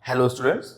Hello students,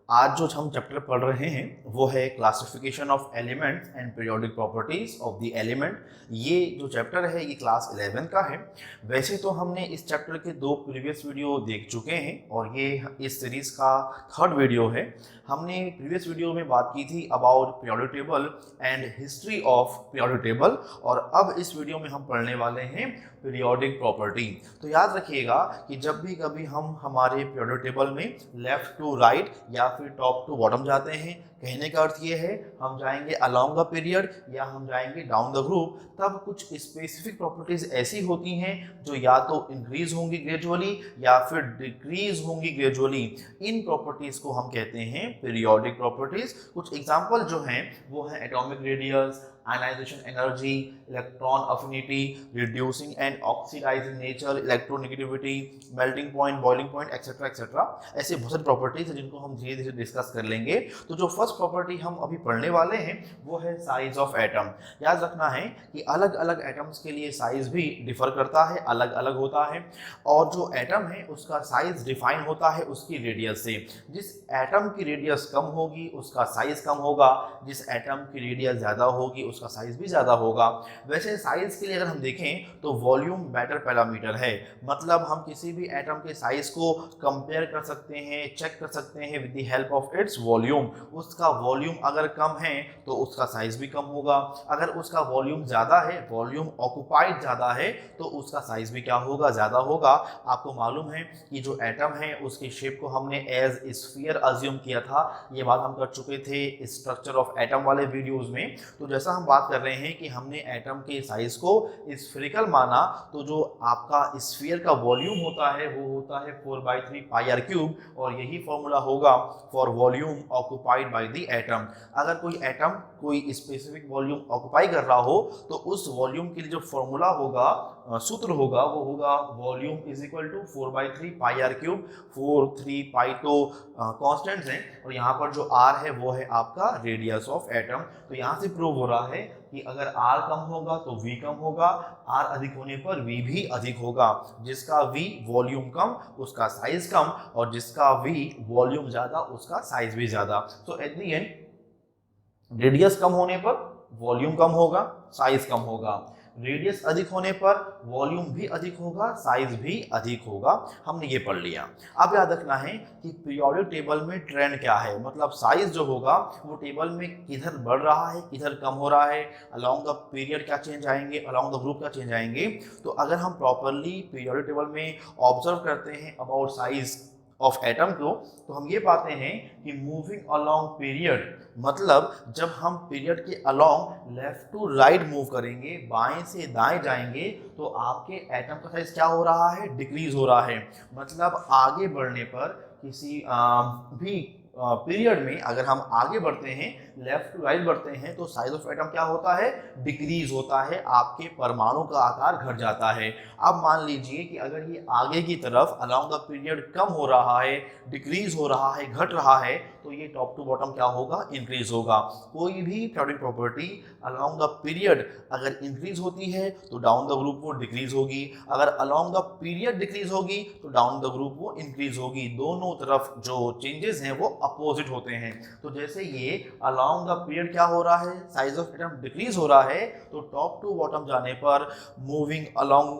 आज जो हम चैप्टर पढ़ रहे हैं वो है classification of elements and periodic properties of the element. ये जो चैप्टर है ये क्लास 11 का है। वैसे तो हमने इस चैप्टर के 2 प्रीवियस वीडियो देख चुके हैं और ये इस सीरीज का 3rd वीडियो है। हमने प्रीवियस वीडियो में बात की थी about periodic table and history of periodic table, और अब इस वीडियो में हम पढ़ने वाले हैं पीरियोडिक प्रॉपर्टी। तो याद रखिएगा कि जब भी कभी हम हमारे पीरियोडिक टेबल में लेफ्ट टू राइट या फिर टॉप टू बॉटम जाते हैं, कहने का अर्थ ये है हम जाएंगे अलोंग द पीरियड या हम जाएंगे डाउन द ग्रुप, तब कुछ स्पेसिफिक प्रॉपर्टीज ऐसी होती हैं जो या तो इंक्रीज होंगी ग्रेजुअली या फिर डिक्रीज होंगी ग्रेजुअली। इन प्रॉपर्टीज को हम कहते हैं पीरियोडिक प्रॉपर्टीज। कुछ एग्जांपल जो हैं वो है atomic radius, ionization energy, electron affinity, reducing and oxidizing nature, electronegativity, melting point, boiling point, etcetera etcetera. ऐसे बहुत सारी प्रॉपर्टीज हैं जिनको हम धीरे धीरे डिस्कस कर लेंगे। तो जो फर्स्ट प्रॉपर्टी हम अभी पढ़ने वाले हैं वो है साइज ऑफ एटम। याद रखना है कि अलग अलग एटम्स के लिए साइज भी डिफर करता है, अलग अलग होता है, और जो एटम है उसका साइज डिफाइन होता है उसकी रेडियस से। जिस एटम की रेडियस कम होगी उसका साइज कम होगा, जिस एटम की रेडियस ज़्यादा होगी उसका साइज भी ज़्यादा होगा। वैसे साइज के लिए अगर हम देखें तो वॉल्यूम बेटर पैरामीटर है, मतलब हम किसी भी एटम के साइज को कंपेयर कर सकते हैं, चेक कर सकते हैं with the help of its volume. उसका वॉल्यूम अगर कम है तो उसका साइज भी कम होगा, अगर उसका वॉल्यूम ज़्यादा है, वॉल्यूम ऑक्युपाइड ज़्यादा है, तो उसका साइज भी क्या होगा, ज़्यादा होगा। आपको मालूम है कि जो एटम है उसकी शेप को हमने एज स्फीयर अज्यूम किया था, ये बात हम कर चुके थे स्ट्रक्चर ऑफ एटम वाले वीडियोज़ में। तो जैसा हम बात कर रहे हैं कि हमने एटम के साइज को स्फेरिकल माना, तो जो आपका स्फीयर का वॉल्यूम होता है वो होता है 4/3 पाई आर क्यूब, और यही फॉर्मूला होगा for volume occupied by the atom. अगर कोई एटम कोई स्पेसिफिक वॉल्यूम ऑक्युपाई कर रहा हो तो उस वॉल्यूम के लिए जो फॉर्मूला होगा, सूत्र होगा, वो होगा volume is equal to 4/3 pi R cube. 4, 3, pi तो कॉन्स्टेंट्स हैं, और यहाँ पर जो आर है वो है आपका रेडियस ऑफ एटम। तो यहाँ से प्रूव हो रहा है कि अगर R कम होगा तो V कम होगा, R अधिक होने पर V भी अधिक होगा। जिसका V वॉल्यूम कम उसका साइज कम, और जिसका V वॉल्यूम ज़्यादा उसका साइज भी ज़्यादा। तो एट द एंड रेडियस कम होने पर वॉल्यूम कम होगा, साइज कम होगा। रेडियस अधिक होने पर वॉल्यूम भी अधिक होगा, साइज भी अधिक होगा। हमने ये पढ़ लिया। अब याद रखना है कि पीरियोडिक टेबल में ट्रेंड क्या है, मतलब साइज जो होगा वो टेबल में किधर बढ़ रहा है किधर कम हो रहा है, अलोंग द पीरियड क्या चेंज आएंगे, अलोंग द ग्रुप क्या चेंज आएंगे। तो अगर हम प्रॉपरली पीरियोडिक टेबल में ऑब्जर्व करते हैं अबाउट साइज ऑफ एटम को, तो हम ये पाते हैं कि मूविंग अलोंग पीरियड, मतलब जब हम पीरियड के along left to right move करेंगे, बाएं से दाएं जाएंगे, तो आपके एटम का साइज क्या हो रहा है, डिक्रीज हो रहा है। मतलब आगे बढ़ने पर किसी भी पीरियड में अगर हम आगे बढ़ते हैं, लेफ्ट टू राइट बढ़ते हैं, तो साइज ऑफ एटम क्या होता है, डिक्रीज होता है, आपके परमाणु का आकार घट जाता है। अब मान लीजिए कि अगर ये आगे की तरफ अलोंग द पीरियड कम हो रहा है, डिक्रीज हो रहा है, घट रहा है, तो ये टॉप टू बॉटम क्या होगा, इंक्रीज होगा। कोई भी periodic property along the period अगर इंक्रीज होती है तो डाउन द ग्रुप वो डिक्रीज होगी, अगर अलोंग द पीरियड डिक्रीज होगी तो डाउन द ग्रुप वो इंक्रीज होगी। दोनों तरफ जो चेंजेस हैं वो अपोजिट होते हैं। तो जैसे ये अलोंग द पीरियड क्या हो रहा है, साइज ऑफ एटम डिक्रीज हो रहा है, तो टॉप टू बॉटम जाने पर मूविंग अलोंग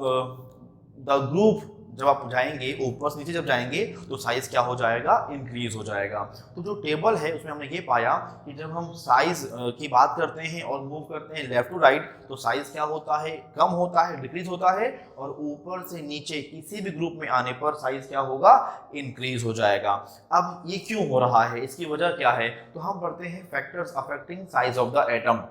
द ग्रुप जब आप जाएंगे ऊपर से नीचे जब जाएंगे तो साइज क्या हो जाएगा, इंक्रीज हो जाएगा। तो जो टेबल है उसमें हमने ये पाया कि जब हम साइज की बात करते हैं और मूव करते हैं लेफ्ट टू राइट, तो साइज क्या होता है, कम होता है, डिक्रीज होता है, और ऊपर से नीचे किसी भी ग्रुप में आने पर साइज क्या होगा, इंक्रीज हो जाएगा। अब ये क्यों हो रहा है, इसकी वजह क्या है, तो हम पढ़ते हैं factors affecting size of the atom,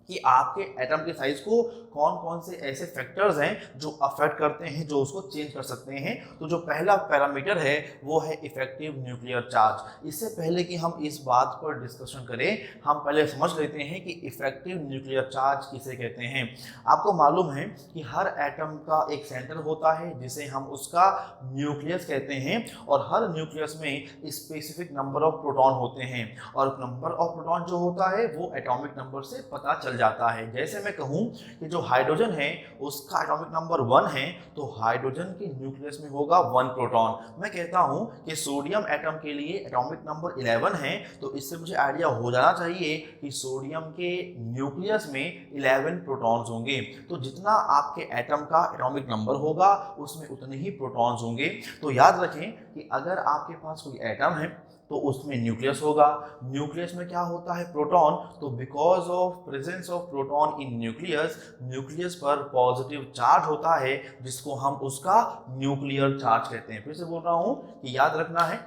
कि आपके एटम के साइज को कौन कौन से ऐसे फैक्टर्स हैं जो अफेक्ट करते हैं, जो उसको चेंज कर सकते हैं। तो जो पहला पैरामीटर है वो है इफेक्टिव न्यूक्लियर चार्ज। इससे पहले कि हम इस बात पर डिस्कशन करें, हम पहले समझ लेते हैं कि इफेक्टिव न्यूक्लियर चार्ज किसे कहते हैं। आपको मालूम है कि हर एटम का एक सेंटर होता है जिसे हम उसका न्यूक्लियस कहते हैं, और हर न्यूक्लियस में स्पेसिफिक नंबर ऑफ प्रोटॉन होते हैं, और नंबर ऑफ प्रोटॉन जो होता है वो एटॉमिक नंबर से पता चल जाता है। जैसे मैं कहूँ कि जो हाइड्रोजन है उसका एटॉमिक नंबर 1 है, तो हाइड्रोजन के न्यूक्लियस में होगा 1 प्रोटॉन। मैं कहता हूं कि सोडियम एटम के लिए एटॉमिक नंबर 11 है, तो इससे मुझे आइडिया हो जाना चाहिए कि सोडियम के न्यूक्लियस में 11 प्रोटॉन्स होंगे। तो जितना आपके एटम का एटॉमिक नंबर होगा उसमें उतने ही प्रोटॉन्स होंगे। तो याद रखें कि अगर आपके पास कोई एटम है तो उसमें न्यूक्लियस होगा, न्यूक्लियस में क्या होता है, प्रोटॉन। तो because of presence of proton in nucleus, nucleus पर पॉजिटिव चार्ज होता है जिसको हम उसका न्यूक्लियर चार्ज कहते हैं। फिर से बोल रहा हूं कि याद रखना है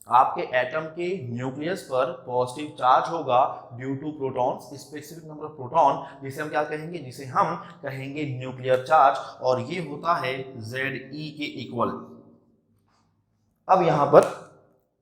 आपके एटम के न्यूक्लियस पर पॉजिटिव चार्ज होगा due to protons, specific number of proton, जिसे हम क्या कहेंगे, जिसे हम कहेंगे न्यूक्लियर चार्ज, और ये होता है Ze के इक्वल। अब यहां पर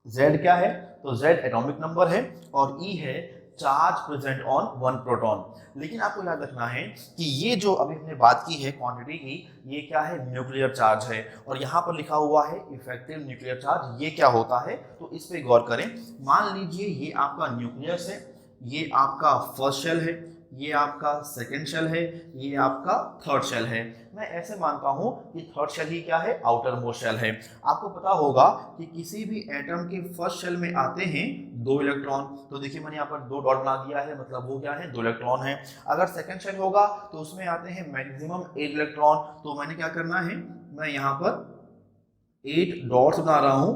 Z क्या है, तो Z एटॉमिक नंबर है और E है चार्ज प्रेजेंट ऑन 1 प्रोटॉन। लेकिन आपको याद रखना है कि ये जो अभी हमने बात की है क्वांटिटी की, ये क्या है, न्यूक्लियर चार्ज है, और यहाँ पर लिखा हुआ है इफेक्टिव न्यूक्लियर चार्ज। ये क्या होता है, तो इस पे गौर करें। मान लीजिए ये आपका न्यूक्लियस है, ये आपका फर्स्ट शेल है, ये आपका सेकेंड शेल है, ये आपका थर्ड शेल है। मैं ऐसे मानता हूं कि थर्ड शेल ही क्या है, आउटर मोस्ट शेल है। आपको पता होगा कि किसी भी एटम के फर्स्ट शेल में आते हैं 2 इलेक्ट्रॉन, तो देखिए मैंने यहाँ पर 2 डॉट बना दिया है, मतलब वो क्या है, 2 इलेक्ट्रॉन है। अगर सेकेंड शेल होगा तो उसमें आते हैं मैक्सिमम 8 इलेक्ट्रॉन, तो मैंने क्या करना है, मैं यहाँ पर 8 डॉट्स बना रहा हूं।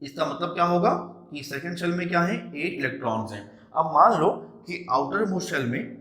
इसका मतलब क्या होगा कि सेकेंड शेल में क्या है, 8 इलेक्ट्रॉन्स हैं। अब मान लो कि आउटर मोस्ट शेल में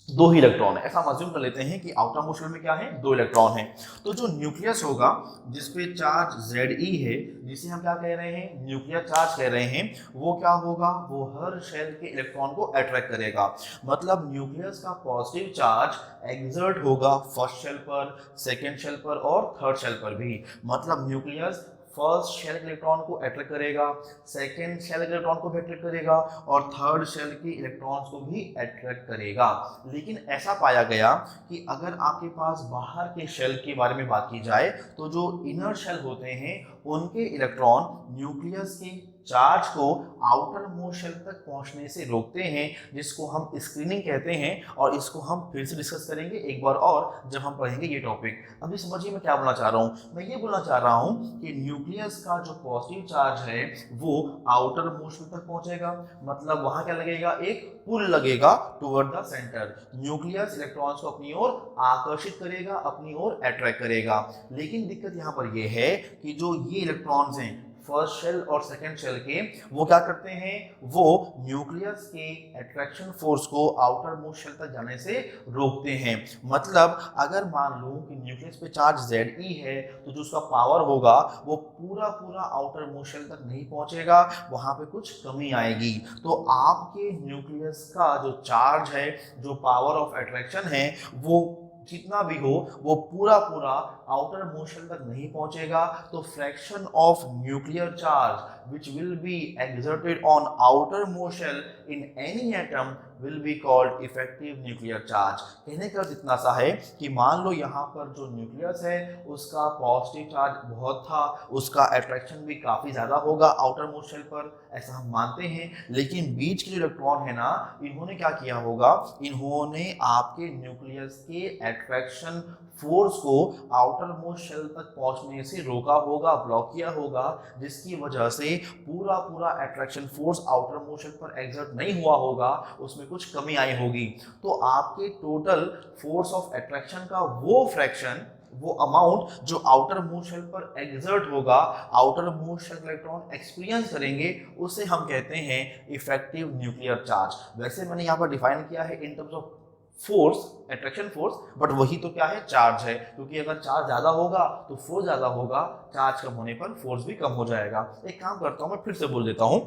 2 ही इलेक्ट्रॉन है, ऐसा हम अज्यूम कर लेते हैं कि आउटर मोस्ट शेल में क्या है, 2 इलेक्ट्रॉन है। तो जो न्यूक्लियस होगा जिसपे चार्ज Ze है, जिसे हम क्या कह रहे हैं, न्यूक्लियर चार्ज कह रहे हैं, वो क्या होगा, वो हर शेल के इलेक्ट्रॉन को अट्रैक्ट करेगा। मतलब न्यूक्लियस का पॉजिटिव चार्ज एक्सर्ट होगा फर्स्ट शेल पर, सेकेंड शेल पर और थर्ड शेल पर भी। मतलब न्यूक्लियस फर्स्ट शेल के इलेक्ट्रॉन को अट्रैक्ट करेगा, सेकेंड शेल के इलेक्ट्रॉन को भी अट्रैक्ट करेगा और थर्ड शेल के इलेक्ट्रॉन्स को भी अट्रैक्ट करेगा। लेकिन ऐसा पाया गया कि अगर आपके पास बाहर के शेल के बारे में बात की जाए तो जो इनर शेल होते हैं उनके इलेक्ट्रॉन न्यूक्लियस के चार्ज को आउटर मोस्ट शेल तक पहुंचने से रोकते हैं, जिसको हम स्क्रीनिंग कहते हैं। और इसको हम फिर से डिस्कस करेंगे एक बार और जब हम पढ़ेंगे ये टॉपिक। अभी समझिए मैं क्या बोलना चाह रहा हूं, मैं ये बोलना चाह रहा हूं कि न्यूक्लियस का जो पॉजिटिव चार्ज है वो आउटर मोस्ट शेल तक पहुंचेगा। मतलब वहां क्या लगेगा, एक पुल लगेगा toward the centre. Nucleus electrons को अपनी ओर आकर्षित करेगा, अपनी ओर अट्रैक्ट करेगा। लेकिन दिक्कत यहाँ पर यह है कि जो ये इलेक्ट्रॉन्स हैं फर्स्ट शेल और सेकेंड शेल के, वो क्या करते हैं, वो न्यूक्लियस के अट्रैक्शन फोर्स को आउटर मोस्ट शेल तक जाने से रोकते हैं। मतलब अगर मान लो कि न्यूक्लियस पे चार्ज Ze है तो जो उसका पावर होगा वो पूरा पूरा आउटर मोस्ट शेल तक नहीं पहुंचेगा, वहां पे कुछ कमी आएगी। तो आपके न्यूक्लियस का जो चार्ज है, जो पावर ऑफ अट्रैक्शन है, वो जितना भी हो वो पूरा पूरा आउटर मोस्ट शेल तक नहीं पहुंचेगा। तो fraction of nuclear charge which will be exerted on outermost shell in any atom will be called effective nuclear charge. कहने का इतना सा है कि मान लो यहाँ पर जो न्यूक्लियस है उसका पॉजिटिव चार्ज बहुत था, उसका अट्रैक्शन भी काफ़ी ज़्यादा होगा आउटर मोस्ट शेल पर, ऐसा हम मानते हैं। लेकिन बीच के जो इलेक्ट्रॉन है ना, इन्होंने क्या किया होगा, इन्होंने आपके न्यूक्लियस के अट्रैक्शन फोर्स को आउटर मोस्ट शेल तक पहुंचने से रोका होगा, ब्लॉक किया होगा, जिसकी वजह से पूरा पूरा attraction force outermost shell पर एक्सर्ट नहीं हुआ होगा, उसमें कुछ कमी आई होगी। तो आपके टोटल फोर्स ऑफ अट्रैक्शन का वो फ्रैक्शन, वो अमाउंट जो आउटर मोस्ट शेल पर एक्सर्ट होगा, outermost shell electron experience करेंगे, उसे हम कहते हैं इफेक्टिव न्यूक्लियर चार्ज। वैसे मैंने यहाँ पर डिफाइन किया है in terms of force, attraction force, but वही तो क्या है, चार्ज है। क्योंकि अगर चार्ज ज्यादा होगा तो फोर्स ज्यादा होगा, चार्ज कम होने पर फोर्स भी कम हो जाएगा। एक काम करता हूं, मैं फिर से बोल देता हूं,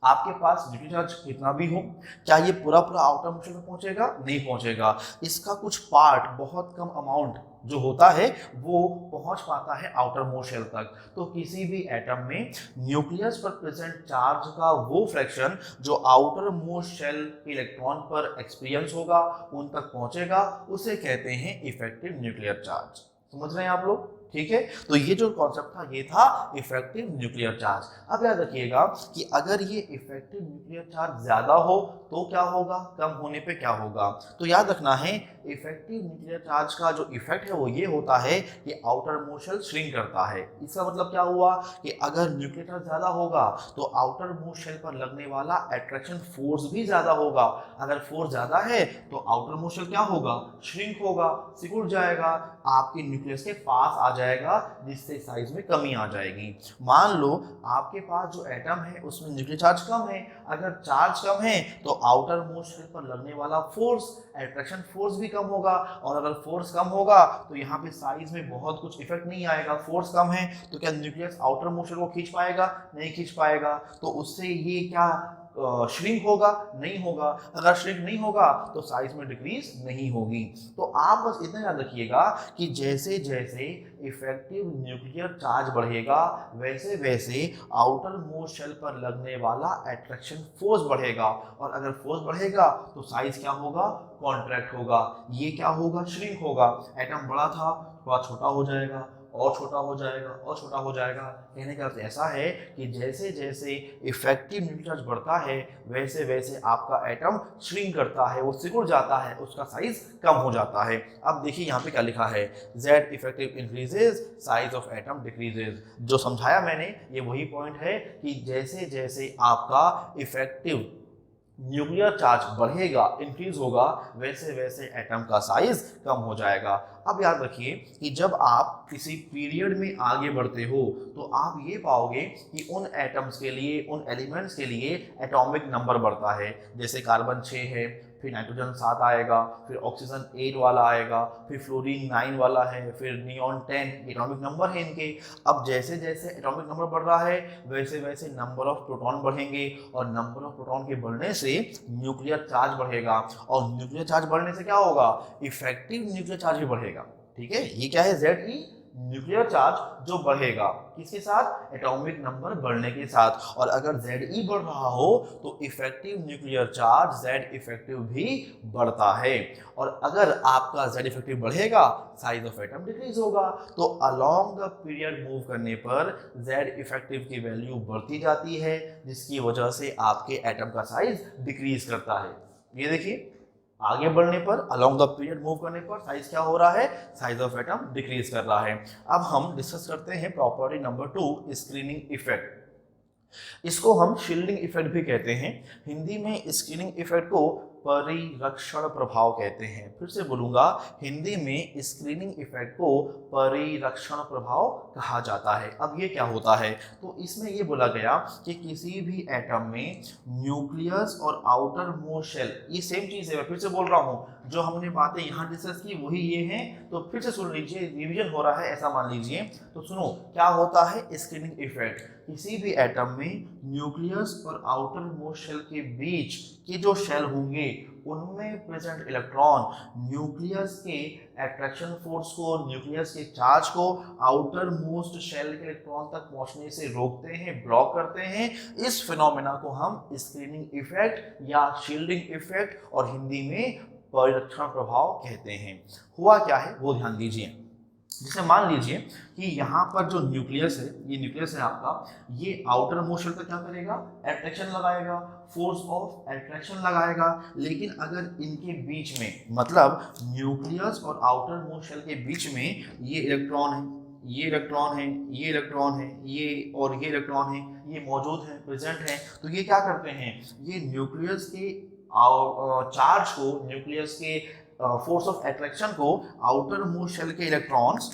आपके पास न्यूक्लियर चार्ज कितना भी हो, क्या ये पूरा पूरा आउटर मोस्ट शेल में पहुंचेगा, नहीं पहुंचेगा। इसका कुछ पार्ट, बहुत कम अमाउंट जो होता है वो पहुंच पाता है आउटर मोस्ट शेल तक। तो किसी भी एटम में न्यूक्लियस पर प्रेजेंट चार्ज का वो फ्रैक्शन जो आउटर मोस्ट शेल के इलेक्ट्रॉन पर एक्सपीरियंस होगा, उन तक पहुंचेगा, उसे कहते हैं इफेक्टिव न्यूक्लियर चार्ज। समझ रहे हैं आप लोग? ठीक है, तो ये जो कॉन्सेप्ट था ये था इफेक्टिव न्यूक्लियर चार्ज। अब याद रखिएगा कि अगर ये इफेक्टिव न्यूक्लियर चार्ज ज्यादा हो तो क्या होगा, कम होने पे क्या होगा। तो याद रखना है इफेक्टिव न्यूक्लियर चार्ज का जो इफेक्ट है वो ये होता है कि आउटर मोस्ट शेल श्रिंक करता है। इसका मतलब क्या हुआ कि अगर न्यूक्लियर चार्ज ज्यादा होगा तो आउटर मोस्ट शेल पर लगने वाला अट्रैक्शन फोर्स भी ज्यादा होगा। अगर फोर्स ज्यादा है तो आउटर मोस्ट शेल क्या होगा, श्रिंक होगा, सिकुड़ जाएगा, आपके न्यूक्लियस के पास आ जाएगा, जिससे साइज में कमी आ जाएगी। मान लो आपके पास जो एटम है उसमें न्यूक्लियर चार्ज कम है, अगर चार्ज कम है तो आउटर मोस्ट शेल पर लगने वाला फोर्स, अट्रैक्शन फोर्स भी कम होगा, और अगर फोर्स कम होगा तो यहाँ पे साइज में बहुत कुछ इफेक्ट नहीं आएगा। फोर्स कम है तो क्या न्यूक्लियस आउटर मोस्ट शेल को खींच पाएगा, नहीं खींच पाएगा, तो उससे ये क्या श्रिंक होगा, नहीं होगा। अगर श्रिंक नहीं होगा तो साइज में डिक्रीज नहीं होगी। तो आप बस इतना याद रखिएगा कि जैसे जैसे इफेक्टिव न्यूक्लियर चार्ज बढ़ेगा वैसे वैसे आउटर मोस्ट शेल पर लगने वाला अट्रैक्शन फोर्स बढ़ेगा, और अगर फोर्स बढ़ेगा तो साइज क्या होगा, कॉन्ट्रैक्ट होगा। ये क्या होगा, श्रिंक होगा। एटम बड़ा था थोड़ा छोटा हो जाएगा, और छोटा हो जाएगा, और छोटा हो जाएगा। कहने का अर्थ ऐसा है कि जैसे जैसे इफेक्टिव न्यूक्लियर चार्ज बढ़ता है वैसे वैसे आपका एटम श्रिंक करता है, वो सिकुड़ जाता है, उसका साइज कम हो जाता है। अब देखिए यहाँ पे क्या लिखा है, Z effective increases, size of atom decreases. जो समझाया मैंने ये वही पॉइंट है कि जैसे जैसे आपका इफेक्टिव न्यूक्लियर चार्ज बढ़ेगा, इंक्रीज होगा, वैसे वैसे एटम का साइज कम हो जाएगा। अब याद रखिए कि जब आप किसी पीरियड में आगे बढ़ते हो तो आप ये पाओगे कि उन एटम्स के लिए, उन एलिमेंट्स के लिए एटॉमिक नंबर बढ़ता है। जैसे कार्बन 6 है, फिर नाइट्रोजन 7 आएगा, फिर ऑक्सीजन 8 वाला आएगा, फिर फ्लोरीन 9 वाला है, फिर नियॉन 10, एटॉमिक नंबर है इनके। अब जैसे जैसे एटॉमिक नंबर बढ़ रहा है वैसे वैसे नंबर ऑफ प्रोटॉन बढ़ेंगे, और नंबर ऑफ प्रोटॉन के बढ़ने से न्यूक्लियर चार्ज बढ़ेगा, और न्यूक्लियर चार्ज बढ़ने से क्या होगा, इफेक्टिव न्यूक्लियर चार्ज भी बढ़ेगा। ठीक है, ये क्या है, ZE न्यूक्लियर चार्ज जो बढ़ेगा किसके साथ, एटॉमिक नंबर बढ़ने के साथ। और अगर ZE बढ़ रहा हो तो effective nuclear charge Z effective भी बढ़ता है, और अगर आपका Z इफेक्टिव बढ़ेगा साइज ऑफ एटम डिक्रीज होगा। तो अलोंग द पीरियड मूव करने पर Z इफेक्टिव की वैल्यू बढ़ती जाती है, जिसकी वजह से आपके एटम का साइज डिक्रीज करता है। ये देखिए, आगे बढ़ने पर, अलोंग द पीरियड मूव करने पर साइज क्या हो रहा है, साइज ऑफ एटम डिक्रीज कर रहा है। अब हम डिस्कस करते हैं प्रॉपर्टी नंबर 2, स्क्रीनिंग इफेक्ट। इसको हम शील्डिंग इफेक्ट भी कहते हैं। हिंदी में स्क्रीनिंग इफेक्ट को परिरक्षण प्रभाव कहते हैं। फिर से बोलूंगा, हिंदी में स्क्रीनिंग इफेक्ट को परिरक्षण प्रभाव कहा जाता है। अब ये क्या होता है, तो इसमें ये बोला गया कि किसी भी एटम में न्यूक्लियस और आउटर मोस्ट शेल, ये सेम चीज है, मैं फिर से बोल रहा हूँ, जो हमने बातें यहाँ डिस्कस की वही ये हैं, तो फिर से सुन लीजिए, रिवीजन हो रहा है ऐसा मान लीजिए। तो सुनो क्या होता है स्क्रीनिंग इफेक्ट। किसी भी एटम में न्यूक्लियस और आउटर मोस्ट शेल के बीच के जो शेल होंगे उनमें प्रेजेंट इलेक्ट्रॉन न्यूक्लियस के अट्रैक्शन फोर्स को, न्यूक्लियस के चार्ज को आउटर मोस्ट शेल के इलेक्ट्रॉन तक पहुंचने से रोकते हैं, ब्लॉक करते हैं। इस फिनोमेना को हम स्क्रीनिंग इफेक्ट या शील्डिंग इफेक्ट और हिंदी में परिरक्षण प्रभाव कहते हैं। हुआ क्या है वो ध्यान दीजिए। जैसे मान लीजिए कि यहाँ पर जो न्यूक्लियस है, ये न्यूक्लियस है आपका, ये आउटर मोस्ट शेल पर क्या करेगा, अट्रैक्शन लगाएगा, फोर्स ऑफ अट्रैक्शन लगाएगा। लेकिन अगर इनके बीच में, मतलब न्यूक्लियस और आउटर मोस्ट शेल के बीच में ये इलेक्ट्रॉन है, ये इलेक्ट्रॉन है, ये इलेक्ट्रॉन है, ये और ये इलेक्ट्रॉन है, ये मौजूद है, प्रेजेंट है, तो ये क्या करते हैं, ये न्यूक्लियस के चार्ज को, न्यूक्लियस के फोर्स ऑफ अट्रैक्शन को आउटर मोस्ट शेल के इलेक्ट्रॉन्स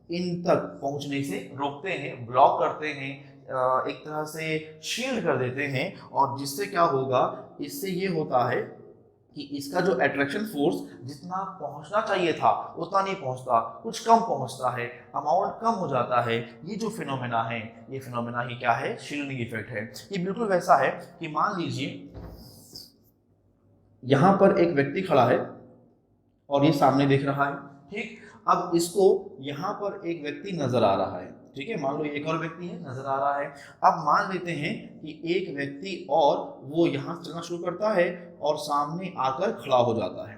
इन तक पहुंचने से रोकते हैं, ब्लॉक करते हैं, एक तरह से शील्ड कर देते हैं। और जिससे क्या होगा, इससे ये होता है कि इसका जो अट्रैक्शन फोर्स जितना पहुंचना चाहिए था उतना नहीं पहुंचता, कुछ कम पहुंचता है, अमाउंट कम हो जाता है। ये जो फिनोमेना है, ये फिनोमेना ही क्या है, शील्डिंग इफेक्ट है। ये बिल्कुल वैसा है कि मान लीजिए यहां पर एक व्यक्ति खड़ा है और ये सामने देख रहा है, ठीक। अब इसको यहाँ पर एक व्यक्ति नजर आ रहा है, ठीक है, मान लो एक और व्यक्ति है नजर आ रहा है। अब मान लेते हैं कि एक व्यक्ति और वो यहाँ चलना शुरू करता है और सामने आकर खड़ा हो जाता है,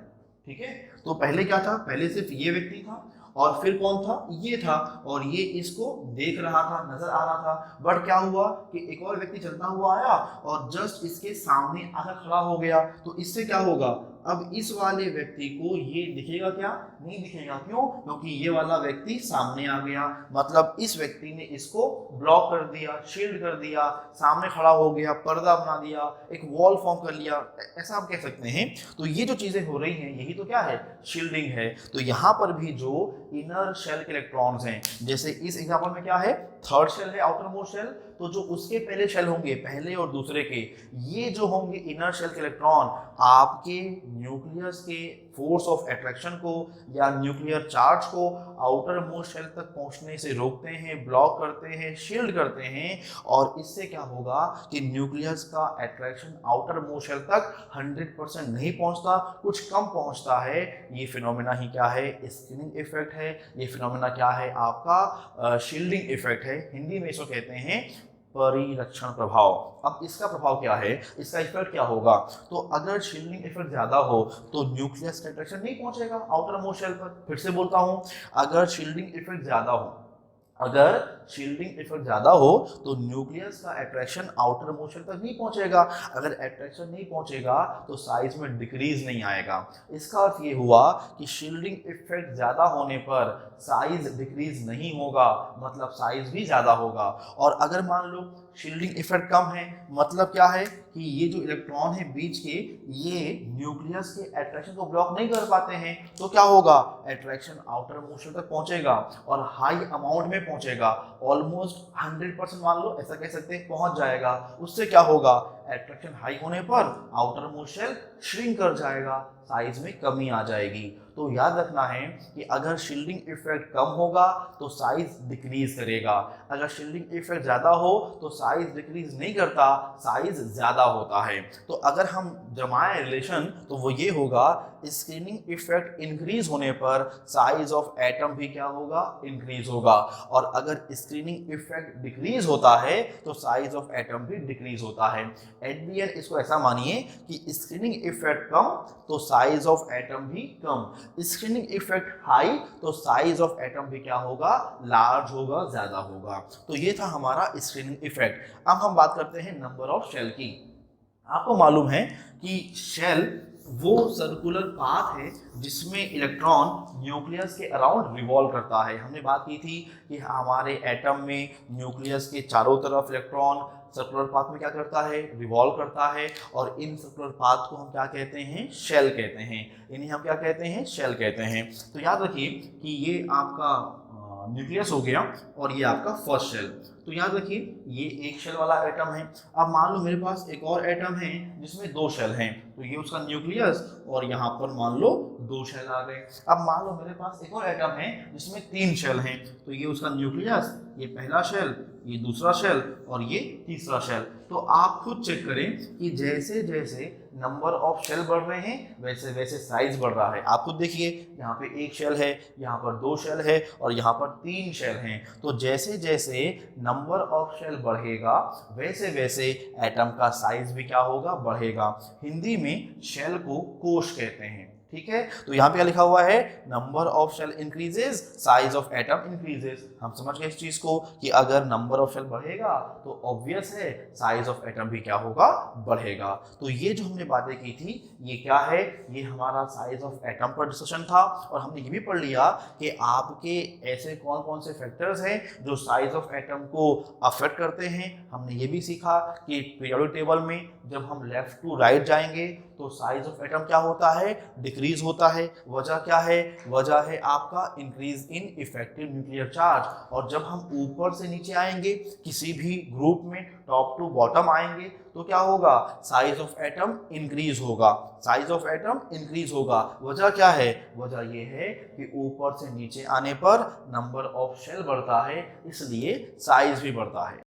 ठीक है। तो पहले क्या था, पहले सिर्फ ये व्यक्ति था और फिर कौन था, ये था, और ये इसको देख रहा था, नजर आ रहा था। बट क्या हुआ कि एक और व्यक्ति चलता हुआ आया और जस्ट इसके सामने आकर खड़ा हो गया। तो इससे क्या होगा, अब इस वाले व्यक्ति को ये दिखेगा क्या, नहीं दिखेगा। क्यों, क्योंकि ये वाला व्यक्ति सामने आ गया, मतलब इस व्यक्ति ने इसको ब्लॉक कर दिया, शील्ड कर दिया, सामने खड़ा हो गया, पर्दा बना दिया, एक वॉल फॉर्म कर लिया, ऐसा आप कह सकते हैं। तो ये जो चीजें हो रही हैं यही तो क्या है, शील्डिंग है। तो यहाँ पर भी जो इनर शेल के इलेक्ट्रॉन्स हैं, जैसे इस एग्जांपल में क्या है, थर्ड शेल है, आउटर मोस्ट शेल, तो जो उसके पहले शेल होंगे, पहले और दूसरे के, ये जो होंगे इनर शेल के इलेक्ट्रॉन आपके न्यूक्लियस के फोर्स ऑफ अट्रैक्शन को या न्यूक्लियर चार्ज को आउटर मोस्ट शेल तक पहुंचने से रोकते हैं, ब्लॉक करते हैं, शील्ड करते हैं। और इससे क्या होगा कि न्यूक्लियस का अट्रैक्शन आउटर मोस्ट शेल तक 100% नहीं पहुंचता, कुछ कम पहुंचता है। ये फिनोमेना ही क्या है, स्क्रीनिंग इफेक्ट है। ये फिनोमेना क्या है, आपका शील्डिंग इफेक्ट है। हिंदी में इसको कहते हैं परिलक्षण प्रभाव। अब इसका प्रभाव क्या है, इसका इफेक्ट क्या होगा, तो अगर शील्डिंग इफेक्ट ज्यादा हो तो न्यूक्लियस का अट्रैक्शन नहीं पहुंचेगा आउटर मोस्ट शेल पर। फिर से बोलता हूं, अगर शील्डिंग इफेक्ट ज्यादा हो, अगर शील्डिंग इफेक्ट ज्यादा हो तो न्यूक्लियस का अट्रैक्शन आउटर मोस्ट शेल तक नहीं पहुंचेगा। अगर अट्रैक्शन नहीं पहुंचेगा तो साइज में डिक्रीज नहीं आएगा। इसका अर्थ ये हुआ कि शील्डिंग इफेक्ट ज्यादा होने पर साइज डिक्रीज नहीं होगा, मतलब साइज भी ज्यादा होगा। और अगर मान लो शील्डिंग इफेक्ट कम है, मतलब क्या है कि ये जो इलेक्ट्रॉन है बीच के, ये न्यूक्लियस के अट्रैक्शन को ब्लॉक नहीं कर पाते हैं, तो क्या होगा, अट्रैक्शन आउटर मोस्ट शेल तक पहुंचेगा और हाई अमाउंट में पहुंचेगा, ऑलमोस्ट 100% मान लो, ऐसा कह सकते हैं, पहुंच जाएगा। उससे क्या होगा, अट्रैक्शन हाई होने पर आउटर मोस्ट शेल श्रिंक कर जाएगा, साइज में कमी आ जाएगी। तो याद रखना है कि अगर शील्डिंग इफेक्ट कम होगा तो साइज डिक्रीज करेगा, अगर शील्डिंग इफेक्ट ज्यादा हो तो साइज डिक्रीज नहीं करता, साइज ज्यादा होता है। तो अगर हम जमाए रिलेशन तो वो ये होगा, स्क्रीनिंग इफेक्ट इंक्रीज होने पर साइज ऑफ एटम भी क्या होगा, इंक्रीज होगा। और अगर स्क्रीनिंग इफेक्ट डिक्रीज होता है तो साइज ऑफ एटम भी डिक्रीज होता है। एट द एंड इसको ऐसा मानिए कि स्क्रीनिंग इफेक्ट कम तो साइज ऑफ एटम भी कम, स्क्रीनिंग इफेक्ट हाई तो साइज ऑफ एटम भी क्या होगा, लार्ज होगा, ज्यादा होगा। तो ये था हमारा स्क्रीनिंग इफेक्ट। अब हम बात करते हैं नंबर ऑफ शेल की। आपको मालूम है कि शेल वो सर्कुलर पाथ है जिसमें इलेक्ट्रॉन न्यूक्लियस के अराउंड रिवॉल्व करता है। हमने बात की थी कि हमारे एटम में न्यूक्लियस के चारों तरफ इलेक्ट्रॉन सर्कुलर पाथ में क्या करता है, रिवॉल्व करता है। और इन सर्कुलर पाथ को हम क्या कहते हैं, शेल कहते हैं। इन्हें हम क्या कहते हैं, शेल कहते हैं। तो याद रखिए कि ये आपका न्यूक्लियस हो गया और ये आपका फर्स्ट शेल। तो याद रखिए ये एक शेल वाला एटम है। अब मान लो मेरे पास एक और एटम है जिसमें दो शेल हैं, तो ये उसका न्यूक्लियस और यहाँ पर मान लो दो शेल आ गए। अब मान लो मेरे पास एक और एटम है जिसमें तीन शेल हैं, तो ये उसका न्यूक्लियस, ये पहला शेल, ये दूसरा शेल और ये तीसरा शेल। तो आप खुद चेक करें कि जैसे जैसे नंबर ऑफ शेल बढ़ रहे हैं वैसे वैसे साइज बढ़ रहा है। आप खुद देखिए, यहाँ पे एक शेल है, यहाँ पर दो शेल है और यहाँ पर तीन शेल हैं। तो जैसे जैसे नंबर ऑफ शेल बढ़ेगा वैसे वैसे एटम का साइज भी क्या होगा, बढ़ेगा। हिंदी में शेल को कोश कहते हैं, ठीक है। तो यहाँ पे क्या लिखा हुआ है, number of shell increases, size of atom increases. हम समझ गए इस चीज को कि अगर नंबर ऑफ शेल बढ़ेगा तो ऑब्वियस है साइज ऑफ एटम भी क्या होगा, बढ़ेगा। तो ये जो हमने बातें की थी ये क्या है, ये हमारा साइज ऑफ एटम पर डिस्कशन था। और हमने ये भी पढ़ लिया कि आपके ऐसे कौन कौन से फैक्टर्स हैं जो साइज ऑफ एटम को अफेक्ट करते हैं। हमने ये भी सीखा कि पीरियोडिक टेबल में जब हम लेफ्ट टू राइट जाएंगे तो साइज ऑफ एटम क्या होता है, डिक्रीज होता है। वजह क्या है, वजह है आपका increase in effective nuclear charge. और जब हम ऊपर से नीचे आएंगे किसी भी ग्रुप में, टॉप टू बॉटम आएंगे तो क्या होगा, साइज ऑफ एटम इंक्रीज होगा, साइज ऑफ एटम इंक्रीज होगा। वजह क्या है, वजह ये है कि ऊपर से नीचे आने पर नंबर ऑफ शेल बढ़ता है, इसलिए साइज भी बढ़ता है।